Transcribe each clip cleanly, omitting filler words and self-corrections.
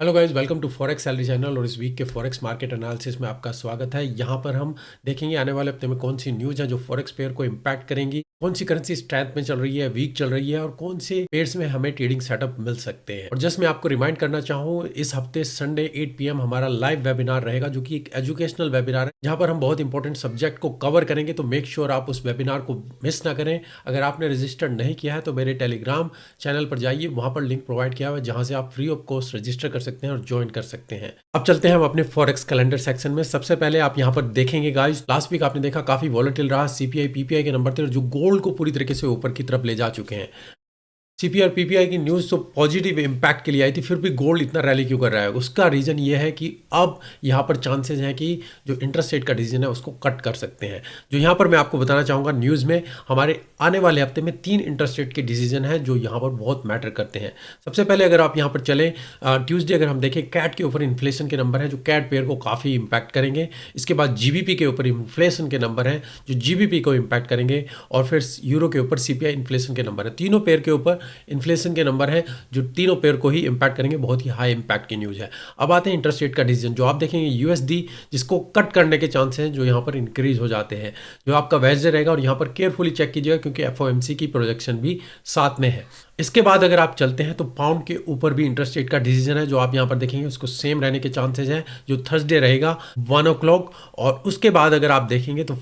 Hello guys, welcome to forex salary channel. और इस week के फॉरेक्स मार्केट एनालिसिस में आपका स्वागत है। यहाँ पर हम देखेंगे आने वाले हफ्ते में कौन सी न्यूज़ है जो फॉरेक्स पेयर को इम्पैक्ट करेंगी, कौन सी करेंसी स्ट्रेंथ में चल रही है, वीक चल रही है और कौन से पेयर्स में हमें ट्रेडिंग सेटअप मिल सकते हैं। और जस्ट मैं आपको रिमाइंड करना चाहूँ, इस हफ्ते संडे 8 PM हमारा लाइव वेबिनार रहेगा जो कि एक एजुकेशनल वेबिनार है जहाँ पर हम बहुत इंपॉर्टेंट सब्जेक्ट को कवर करेंगे। तो मेक श्योर आप उस वेबिनार को मिस ना करें। अगर आपने रजिस्टर नहीं किया है तो मेरे टेलीग्राम चैनल पर जाइए, वहाँ पर लिंक प्रोवाइड किया हुआ है जहाँ से आप फ्री ऑफ कॉस्ट रजिस्टर कर सकते हैं और ज्वाइन कर सकते हैं। अब चलते हैं हम अपने फॉरेक्स कैलेंडर सेक्शन में। सबसे पहले आप यहाँ पर देखेंगे गाइस, लास्ट वीक आपने देखा काफी वॉलेटिल रहा। सीपीआई पीपीआई के नंबर थे जो गोल्ड को पूरी तरीके से ऊपर की तरफ ले जा चुके हैं। सीपीआई और पीपीआई की न्यूज़ तो पॉजिटिव इम्पैक्ट के लिए आई थी, फिर भी गोल्ड इतना रैली क्यों कर रहा है? उसका रीज़न ये है कि अब यहाँ पर चांसेस हैं कि जो इंटरेस्ट रेट का डिसीजन है उसको कट कर सकते हैं। जो यहाँ पर मैं आपको बताना चाहूँगा, न्यूज़ में हमारे आने वाले हफ्ते में 3 इंटरेस्ट रेट के डिसीजन हैं जो यहाँ पर बहुत मैटर करते हैं। सबसे पहले अगर आप यहाँ पर चलें, ट्यूसडे अगर हम देखें, कैट के ऊपर इन्फ्लेशन के नंबर है जो कैट पेयर को काफ़ी इम्पैक्ट करेंगे। इसके बाद जीबीपी के ऊपर इन्फ्लेशन के नंबर हैं जो जीबीपी को इम्पैक्ट करेंगे। और फिर यूरो के ऊपर सीपीआई इन्फ्लेशन के नंबर है। तीनों पेयर के ऊपर इन्फ्लेशन के नंबर हैं जो तीनों पेयर को ही इम्पैक्ट करेंगे। बहुत ही हाई इम्पैक्ट की न्यूज़ है। अब आते हैं इंटरेस्ट रेट का डिसीजन। जो आप देखेंगे यूएसडी जिसको कट करने के चांस हैं जो यहाँ पर इंक्रीज हो जाते हैं, जो आपका वेडनेसडे रहेगा। और यहाँ पर केयरफुली चेक कीजिएगा क्योंकि एफओएमसी की प्रोजेक्शन भी साथ में है। इसके बाद अगर आप चलते हैं तो पाउंड के ऊपर भी इंटरेस्ट रेट का डिसीजन है जो आप यहाँ पर देखेंगे उसको सेम रहने के चांसेस हैं, जो थर्सडे रहेगा 1 o'clock। और उसके बाद अगर आप देखेंगे तो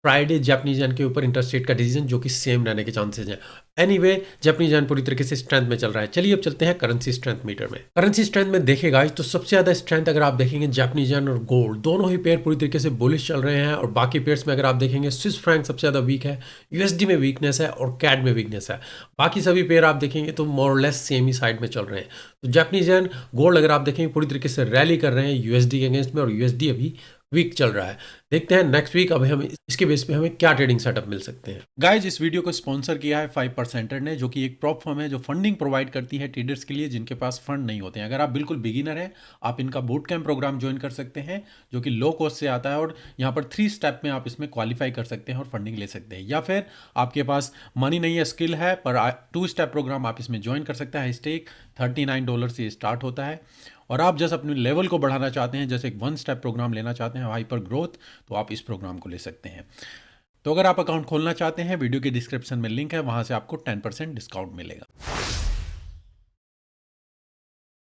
फ्राइडे जापानीज येन के ऊपर इंटरेस्ट रेट का डिसीजन जो कि सेम रहने के चांसेस हैं। एनीवे जापानीज येन पूरी तरीके से स्ट्रेंथ में चल रहा है। चलिए अब चलते हैं करेंसी स्ट्रेंथ मीटर में। करेंसी स्ट्रेंथ में देखेगा तो सबसे ज़्यादा स्ट्रेंथ अगर आप देखेंगे जापानीज येन और गोल्ड, दोनों ही पेयर पूरी तरीके से बुलिश चल रहे हैं। और बाकी पेयर्स में अगर आप देखेंगे स्विस फ्रैंक सबसे ज़्यादा वीक है, यूएसडी में वीकनेस है और कैड में वीकनेस है। बाकी सभी पेयर आप देखेंगे तो मोर लेस सेम ही साइड में चल रहे हैं। तो जापानीज येन गोल्ड अगर आप देखेंगे पूरी तरीके से रैली कर रहे हैं यूएसडी के अगेंस्ट में, और यूएसडी अभी वीक चल रहा है। देखते हैं नेक्स्ट वीक अब हम इसके बेस पे हमें क्या ट्रेडिंग सेटअप मिल सकते हैं। गाइज, इस वीडियो को स्पॉन्सर किया है 5% ने, जो कि एक प्रॉप फर्म है जो फंडिंग प्रोवाइड करती है ट्रेडर्स के लिए जिनके पास फंड नहीं होते हैं। अगर आप बिल्कुल बिगिनर हैं, आप इनका बूट कैंप प्रोग्राम ज्वाइन कर सकते हैं जो कि लो कॉस्ट से आता है। और यहाँ पर 3 स्टेप में आप इसमें क्वालिफाई कर सकते हैं और फंडिंग ले सकते हैं। या फिर आपके पास मनी नहीं है, स्किल है, पर 2 स्टेप प्रोग्राम आप इसमें ज्वाइन कर सकते हैं। स्टेक $39 से स्टार्ट होता है। और आप जैसे अपने लेवल को बढ़ाना चाहते हैं, जैसे एक 1 स्टेप प्रोग्राम लेना चाहते हैं हाइपर ग्रोथ, तो आप इस प्रोग्राम को ले सकते हैं। तो अगर आप अकाउंट खोलना चाहते हैं, वीडियो के डिस्क्रिप्शन में लिंक है, वहां से आपको 10% डिस्काउंट मिलेगा।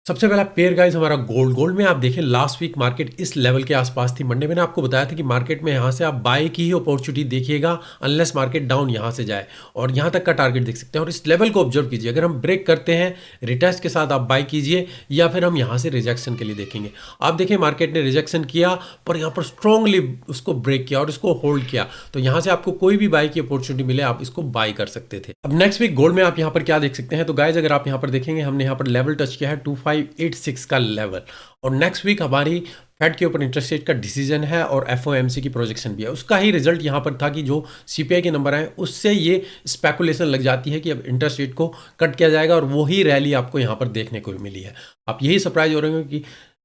सबसे पहला पेयर गाइस हमारा गोल्ड में आप देखें लास्ट वीक मार्केट इस लेवल के आसपास थी। मंडे मैंने आपको बताया था कि मार्केट में यहाँ से आप बाय की ही अपॉर्चुनिटी देखिएगा अनलेस मार्केट डाउन यहाँ से जाए, और यहाँ तक का टारगेट देख सकते हैं। और इस लेवल को ऑब्जर्व कीजिए, अगर हम ब्रेक करते हैं रिटेस्ट के साथ आप बाय कीजिए, या फिर हम यहाँ से रिजेक्शन के लिए देखेंगे। आप देखें मार्केट ने रिजेक्शन किया पर यहाँ पर स्ट्रांगली उसको ब्रेक किया और इसको होल्ड किया, तो यहाँ से आपको कोई भी बाय की अपॉर्चुनिटी मिले आप इसको बाय कर सकते थे। अब नेक्स्ट वीक गोल्ड में आप यहाँ पर क्या देख सकते हैं, तो गाइज अगर आप यहाँ पर देखेंगे हमने यहाँ पर लेवल टच किया है 2586 का लेवल। और नेक्स्ट वीक हमारी फेड के ऊपर इंटरेस्ट रेट का डिसीजन है और एफओएमसी की प्रोजेक्शन भी है। उसका ही रिजल्ट यहाँ पर था कि जो सीपीआई के नंबर आए उससे ये स्पेकुलेशन लग जाती है कि अब इंटरेस्ट रेट को कट किया जाएगा, और वही रैली आपको यहाँ पर देखने को मिली है। आप यही सरप्राइज हो रहे हो कि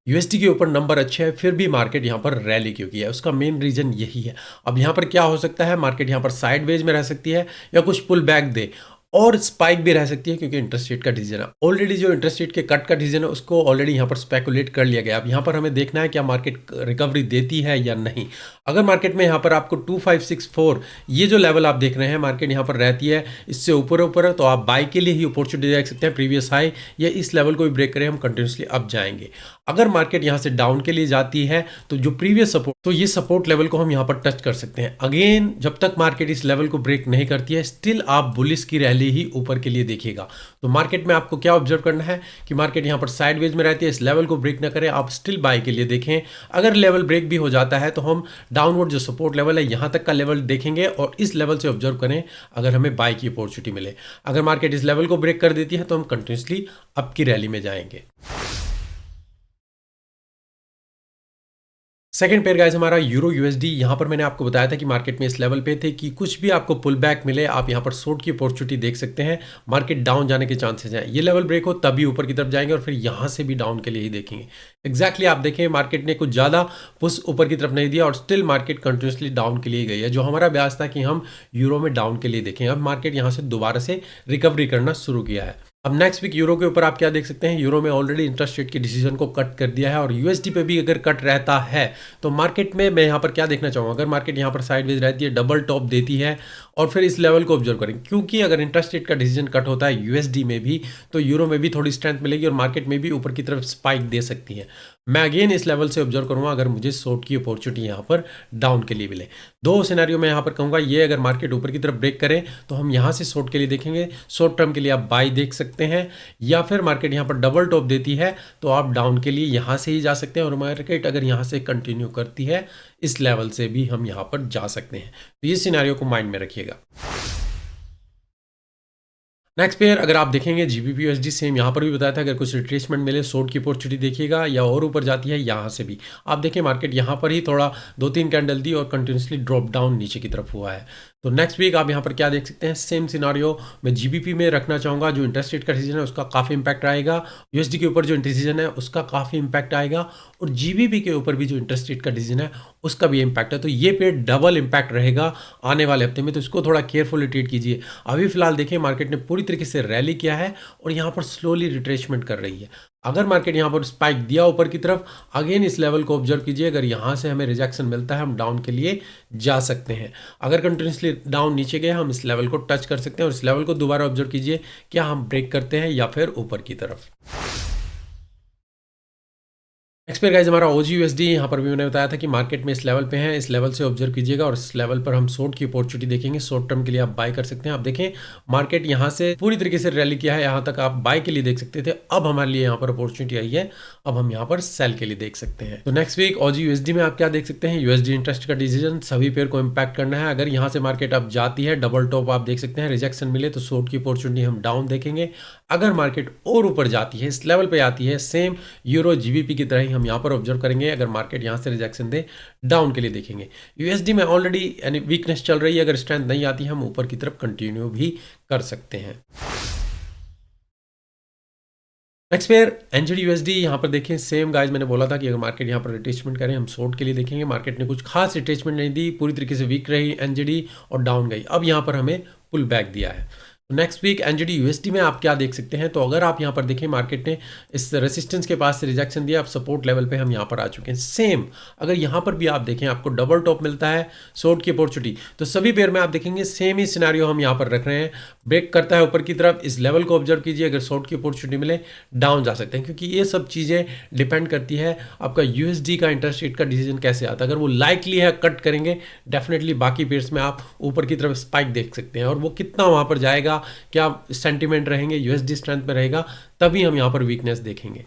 यूएसडी के ऊपर नंबर अच्छे हैं फिर भी मार्केट यहाँ पर रैली क्यों किया है। उसका मेन रीजन यही है। अब यहाँ पर क्या हो सकता है, मार्केट यहाँ पर साइडवेज में रह सकती है या कुछ पुल बैक दे, और स्पाइक भी रह सकती है क्योंकि इंटरेस्ट रेट का डिसीजन है। ऑलरेडी जो इंटरेस्ट रेट के कट का डिसीजन है उसको ऑलरेडी यहाँ पर स्पेकुलेट कर लिया गया। अब यहाँ पर हमें देखना है क्या मार्केट रिकवरी देती है या नहीं। अगर मार्केट में यहाँ पर आपको 2564 ये जो लेवल आप देख रहे हैं मार्केट यहाँ पर रहती है, इससे ऊपर ऊपर है, तो आप बाई के लिए ही अपॉर्चुनिटी देख सकते हैं। प्रीवियस हाई या इस लेवल को भी ब्रेक करें हम कंटिन्यूसली अप जाएंगे। अगर मार्केट यहाँ से डाउन के लिए जाती है तो जो प्रीवियस सपोर्ट, तो ये सपोर्ट लेवल को हम यहाँ पर टच कर सकते हैं। अगेन जब तक मार्केट इस लेवल को ब्रेक नहीं करती है स्टिल आप बुलिश की रैली ही ऊपर के लिए देखिएगा। तो मार्केट में आपको क्या ऑब्जर्व करना है कि मार्केट यहाँ पर साइडवेज में रहती है, इस लेवल को ब्रेक ना करे, आप स्टिल बाय के लिए देखें। अगर लेवल ब्रेक भी हो जाता है तो हम डाउनवर्ड जो सपोर्ट लेवल है यहाँ तक का लेवल देखेंगे और इस लेवल से ऑब्जर्व करें अगर हमें बाय की अपॉर्चुनिटी मिले। अगर मार्केट इस लेवल को ब्रेक कर देती है तो हम कंटिन्यूसली अप की रैली में जाएंगे। सेकंड पेयर गाइस हमारा यूरो यूएसडी। यहाँ पर मैंने आपको बताया था कि मार्केट में इस लेवल पे थे कि कुछ भी आपको पुल बैक मिले आप यहाँ पर शॉर्ट की अपॉर्चुनिटी देख सकते हैं। मार्केट डाउन जाने के चांसेस हैं, ये लेवल ब्रेक हो तभी ऊपर की तरफ जाएंगे और फिर यहाँ से भी डाउन के लिए ही देखेंगे। एग्जैक्टली आप देखें मार्केट ने कुछ ज़्यादा पुश ऊपर की तरफ नहीं दिया और स्टिल मार्केट कंटिन्यूसली डाउन के लिए गई है। जो हमारा ब्याज था कि हम यूरो में डाउन के लिए देखें, अब मार्केट यहाँ से दोबारा से रिकवरी करना शुरू किया है। अब नेक्स्ट वीक यूरो के ऊपर आप क्या देख सकते हैं, यूरो में ऑलरेडी इंटरेस्ट रेट की डिसीजन को कट कर दिया है और यूएसडी पे भी अगर कट रहता है तो मार्केट में मैं यहाँ पर क्या देखना चाहूँगा, अगर मार्केट यहाँ पर साइडवेज रहती है, डबल टॉप देती है और फिर इस लेवल को ऑब्जर्व करें, क्योंकि अगर इंटरेस्ट रेट का डिसीजन कट होता है यूएसडी में भी तो यूरो में भी थोड़ी स्ट्रेंथ मिलेगी और मार्केट में भी ऊपर की तरफ स्पाइक दे सकती है। मैं अगेन इस लेवल से ऑब्जर्व करूँगा अगर मुझे शॉर्ट की अपॉर्चुनिटी यहाँ पर डाउन के लिए मिले। दो सिनेरियो में यहाँ पर कहूँगा, ये अगर मार्केट ऊपर की तरफ ब्रेक करे तो हम यहाँ से शॉर्ट के लिए देखेंगे, शॉर्ट टर्म के लिए आप बाई देख सकते हैं, या फिर मार्केट यहाँ पर डबल टॉप देती है तो आप डाउन के लिए यहाँ से ही जा सकते हैं और मार्केट अगर यहाँ से कंटिन्यू करती है इस लेवल से भी हम यहाँ पर जा सकते हैं। तो ये सिनेरियो को माइंड में रखिएगा। नेक्स्ट पेयर अगर आप देखेंगे जीबीपी यूएसडी, सेम यहाँ पर भी बताया था अगर कुछ रिट्रेसमेंट मिले शॉर्ट की अपॉर्चुनिटी देखिएगा, या और ऊपर जाती है यहाँ से भी आप देखिए मार्केट यहाँ पर ही थोड़ा 2-3 कैंडल दी और कंटिन्यूसली ड्रॉप डाउन नीचे की तरफ हुआ है। तो नेक्स्ट वीक आप यहाँ पर क्या देख सकते हैं, सेम सिनारियो मैं जीबीपी में रखना चाहूँगा, जो इंटरेस्ट रेट का डिसीजन है उसका काफ़ी इंपैक्ट आएगा, यूएसडी के ऊपर जो डिसीजन है उसका काफ़ी इंपैक्ट आएगा और जीबीपी के ऊपर भी जो इंटरेस्ट रेट का डिसीजन है उसका भी इंपैक्ट है। तो ये पेयर डबल इंपैक्ट रहेगा आने वाले हफ्ते में, तो इसको थोड़ा केयरफुली ट्रीट कीजिए। अभी फिलहाल देखिए मार्केट ने पूरी तरीके से रैली किया है और यहाँ पर स्लोली रिट्रेसमेंट कर रही है। अगर मार्केट यहाँ पर स्पाइक दिया ऊपर की तरफ, अगेन इस लेवल को ऑब्जर्व कीजिए, अगर यहाँ से हमें रिजेक्शन मिलता है हम डाउन के लिए जा सकते हैं। अगर कंटिन्यूसली डाउन नीचे गए हम इस लेवल को टच कर सकते हैं और इस लेवल को दोबारा ऑब्जर्व कीजिए, क्या हम ब्रेक करते हैं या फिर ऊपर की तरफ। नेक्स्ट पेयर गाइस हमारा ओजी यूएसडी, यहाँ पर भी मैंने बताया था कि मार्केट में इस लेवल पे है, इस लेवल से ऑब्जर्व कीजिएगा और इस लेवल पर हम शॉर्ट की अपॉर्चुनिटी देखेंगे, शॉर्ट टर्म के लिए आप बाय कर सकते हैं। आप देखें मार्केट यहाँ से पूरी तरीके से रैली किया है, यहाँ तक आप बाय के लिए देख सकते थे, अब हमारे लिए यहाँ पर अपॉर्चुनिटी आई है, अब हम यहाँ पर सेल के लिए देख सकते हैं। तो नेक्स्ट वीक ओजी यूएसडी में आप क्या देख सकते हैं, यूएसडी इंटरेस्ट का डिसीजन सभी पेयर को इंपैक्ट करना है। अगर यहाँ से मार्केट अब जाती है, डबल टॉप आप देख सकते हैं, रिजेक्शन मिले तो शॉर्ट की अपॉर्चुनिटी हम डाउन देखेंगे। अगर मार्केट और ऊपर जाती है, इस लेवल पे आती है, सेम यूरो जीबीपी की तरह ही हम यहाँ पर ऑब्जर्व करेंगे, अगर मार्केट यहाँ से रिजेक्शन दे डाउन के लिए देखेंगे। यूएसडी में ऑलरेडी यानी वीकनेस चल रही है, अगर स्ट्रेंथ नहीं आती हम ऊपर की तरफ कंटिन्यू भी कर सकते हैं। नेक्स्ट पेयर एनजेडी यूएसडी, यहाँ पर देखें सेम गाइज मैंने बोला था कि अगर मार्केट यहाँ पर रिट्रेसमेंट करें हम शॉर्ट के लिए देखेंगे। मार्केट ने कुछ खास रिट्रेसमेंट नहीं दी, पूरी तरीके से वीक रही एनजेडी और डाउन गई, अब यहाँ पर हमें पुल बैक दिया है। नेक्स्ट वीक एनजेडी यूएसडी में आप क्या देख सकते हैं, तो अगर आप यहाँ पर देखें मार्केट ने इस रेसिस्टेंस के पास से रिजेक्शन दिया, अब सपोर्ट लेवल पे हम यहाँ पर आ चुके हैं। सेम अगर यहाँ पर भी आप देखें आपको डबल टॉप मिलता है, शॉर्ट की अपॉर्चुनिटी, तो सभी पेयर में आप देखेंगे सेम ही सिनेरियो हम यहाँ पर रख रहे हैं। ब्रेक करता है ऊपर की तरफ, इस लेवल को ऑब्जर्व कीजिए, अगर शॉर्ट की अपॉर्चुनिटी मिले डाउन जा सकते हैं, क्योंकि ये सब चीज़ें डिपेंड करती है आपका यूएसडी का इंटरेस्ट रेट का डिसीजन कैसे आता है। अगर वो लाइकली है कट करेंगे, डेफिनेटली बाकी पेयर्स में आप ऊपर की तरफ स्पाइक देख सकते हैं और वो कितना वहाँ पर जाएगा, क्या सेंटीमेंट रहेंगे, यूएसडी स्ट्रेंथ में रहेगा, तभी हम यहाँ पर वीकनेस देखेंगे।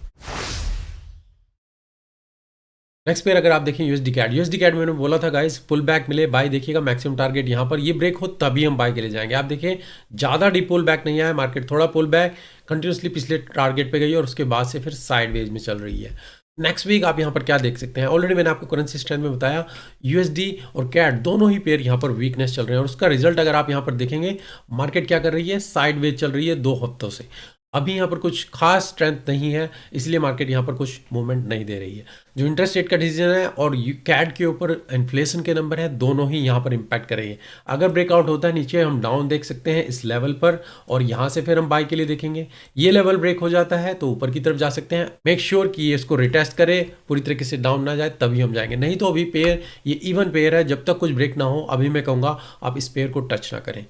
नेक्स्ट पेयर अगर आप देखें यूएसडी कैड मैंने बोला था गाइस पुल बैक मिले बाय देखिएगा, मैक्सिमम टारगेट यहाँ पर ये ब्रेक हो तभी हम बाय के लिए जाएंगे। आप देखिए ज़्यादा डीप पुल बैक नहीं आया, मार्केट थोड़ा पुल बैक कंटिन्यूसली पिछले टारगेट पे गई और उसके बाद से फिर साइडवेज में चल रही है। नेक्स्ट वीक आप यहाँ पर क्या देख सकते हैं, ऑलरेडी मैंने आपको करेंसी स्ट्रेंथ में बताया, यूएसडी और कैड दोनों ही पेयर यहाँ पर वीकनेस चल रहे हैं और उसका रिजल्ट अगर आप यहाँ पर देखेंगे मार्केट क्या कर रही है, साइडवेज चल रही है 2 हफ्तों से। अभी यहाँ पर कुछ खास स्ट्रेंथ नहीं है, इसलिए मार्केट यहाँ पर कुछ मूवमेंट नहीं दे रही है। जो इंटरेस्ट रेट का डिसीजन है और कैड के ऊपर इन्फ्लेशन के नंबर है, दोनों ही यहाँ पर इंपैक्ट कर रही है। अगर ब्रेकआउट होता है नीचे हम डाउन देख सकते हैं इस लेवल पर और यहाँ से फिर हम बाय के लिए देखेंगे। ये लेवल ब्रेक हो जाता है तो ऊपर की तरफ जा सकते हैं। मेक श्योर कि ये इसको रिटेस्ट करे, पूरी तरीके से डाउन ना जाए, तभी हम जाएंगे। नहीं तो अभी पेयर ये इवन पेयर है, जब तक कुछ ब्रेक ना हो अभी मैं कहूँगा आप इस पेयर को टच ना करें।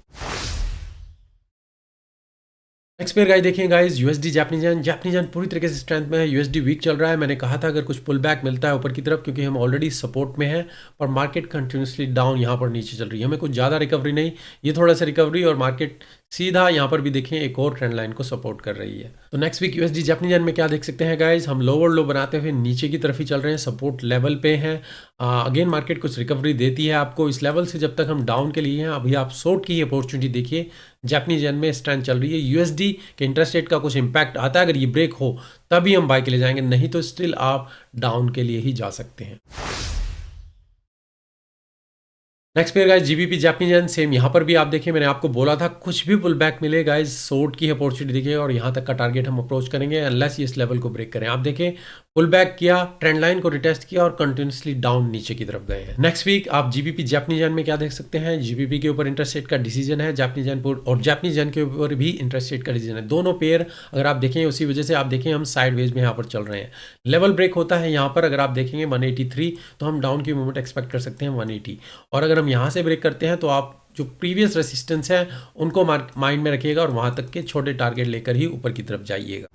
नेक्स्ट पेयर गाइस देखें गाइस यूएसडी जापानीज येन पूरी तरीके से स्ट्रेंथ में है, यूएसडी वीक चल रहा है। मैंने कहा था अगर कुछ पुल बैक मिलता है ऊपर की तरफ, क्योंकि हम ऑलरेडी सपोर्ट में हैं, पर मार्केट कंटिन्यूसली डाउन यहाँ पर नीचे चल रही है, हमें कुछ ज़्यादा रिकवरी नहीं, ये थोड़ा सा रिकवरी और मार्केट सीधा यहाँ पर भी देखें एक और ट्रेंड लाइन को सपोर्ट कर रही है। तो next week USD Japanese yen में क्या देख सकते हैं गाइस, हम लोअर लो बनाते हुए नीचे की तरफ ही चल रहे हैं, सपोर्ट लेवल पे हैं। अगेन मार्केट कुछ रिकवरी देती है आपको इस लेवल से, जब तक हम डाउन के लिए हैं। अभी आप शॉर्ट की अपॉर्चुनिटी देखिए, जापानीज येन में स्ट्रेंथ चल रही है, यूएसडी के इंटरेस्ट रेट का कुछ इंपैक्ट आता है, अगर ये ब्रेक हो तभी हम बाय के लिए जाएंगे, नहीं तो स्टिल आप डाउन के लिए ही जा सकते हैं। Next pair guys GBP Japanese yen, same यहाँ पर भी आप देखिए मैंने आपको बोला था कुछ भी पुल बैक मिले गाइस शॉर्ट की अपॉर्चुनिटी देखिएगा और यहाँ तक का टारगेट हम अप्रोच करेंगे अनलेस ये इस लेवल को ब्रेक करें। आप देखें पुल बैक किया, ट्रेंड लाइन को रिटेस्ट किया और कंटिन्यूसली डाउन नीचे की तरफ गए हैं। नेक्स्ट वीक आप जीबीपी जापानीज येन में क्या देख सकते हैं, जीबीपी के ऊपर इंटरेस्ट रेट का डिसीजन है, जापानीज येन और जापानीज येन के ऊपर भी इंटरेस्ट रेट का डिसीजन है। दोनों पेयर अगर आप देखें उसी वजह से आप देखें हम साइडवेज में यहाँ पर चल रहे हैं। लेवल ब्रेक होता है यहाँ पर, अगर आप देखेंगे 183 तो हम डाउन की मूवमेंट एक्सपेक्ट कर सकते हैं 180 और अगर हम यहाँ से ब्रेक करते हैं तो आप जो प्रीवियस रेसिस्टेंस है उनको माइंड में रखिएगा और वहां तक के छोटे टारगेट लेकर ही ऊपर की तरफ जाइएगा।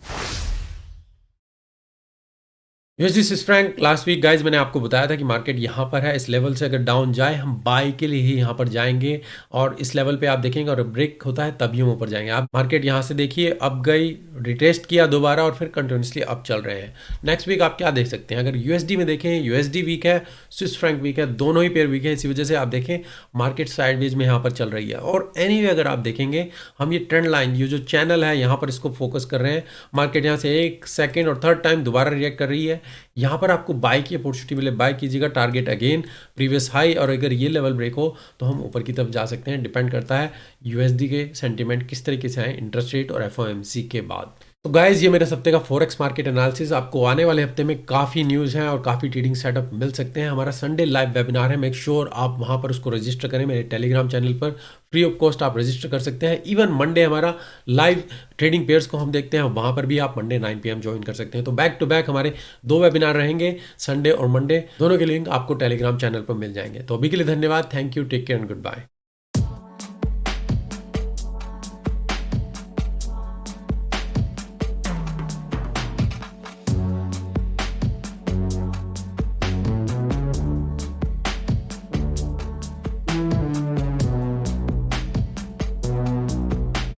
USD Swiss franc last week guys मैंने आपको बताया था कि मार्केट यहाँ पर है, इस लेवल से अगर डाउन जाए हम बाय के लिए ही यहाँ पर जाएंगे और इस लेवल पे आप देखेंगे और ब्रेक होता है तभी हम ऊपर जाएंगे। आप मार्केट यहाँ से देखिए अब गई, रिटेस्ट किया दोबारा और फिर कंटिन्यूसली अप चल रहे हैं। नेक्स्ट वीक आप क्या देख सकते हैं, अगर यूएसडी में देखें यूएसडी वीक है, स्विस फ्रैंक वीक है, दोनों ही पेयर वीक है, इसी वजह से आप देखें मार्केट साइडवेज में यहाँ पर चल रही है। और एनीवे अगर आप देखेंगे हम ये ट्रेंड लाइन ये जो चैनल है यहाँ पर इसको फोकस कर रहे हैं। मार्केट यहाँ से एक सेकेंड और थर्ड टाइम दोबारा रिएक्ट कर रही है, यहाँ पर आपको बाय की अपॉर्चुनिटी मिले बाय कीजिएगा। टारगेट अगेन प्रीवियस हाई और अगर ये लेवल ब्रेक हो तो हम ऊपर की तरफ जा सकते हैं। डिपेंड करता है यूएसडी के सेंटीमेंट किस तरीके से आए इंटरेस्ट रेट और एफओएमसी के बाद। तो गाइज ये मेरे हफ्ते का फॉरेक्स मार्केट एनालिसिस। आपको आने वाले हफ्ते में काफ़ी न्यूज़ हैं और काफ़ी ट्रेडिंग सेटअप मिल सकते हैं। हमारा संडे लाइव वेबिनार है, मेक श्योर आप वहाँ पर उसको रजिस्टर करें। मेरे टेलीग्राम चैनल पर फ्री ऑफ कॉस्ट आप रजिस्टर कर सकते हैं। इवन मंडे हमारा लाइव ट्रेडिंग पेयर्स को हम देखते हैं, वहाँ पर भी आप मंडे 9 PM ज्वाइन कर सकते हैं। तो बैक टू बैक हमारे 2 वेबिनार रहेंगे, संडे और मंडे, दोनों के लिंक आपको टेलीग्राम चैनल पर मिल जाएंगे। तो अभी के लिए धन्यवाद, thank you, take care and good bye.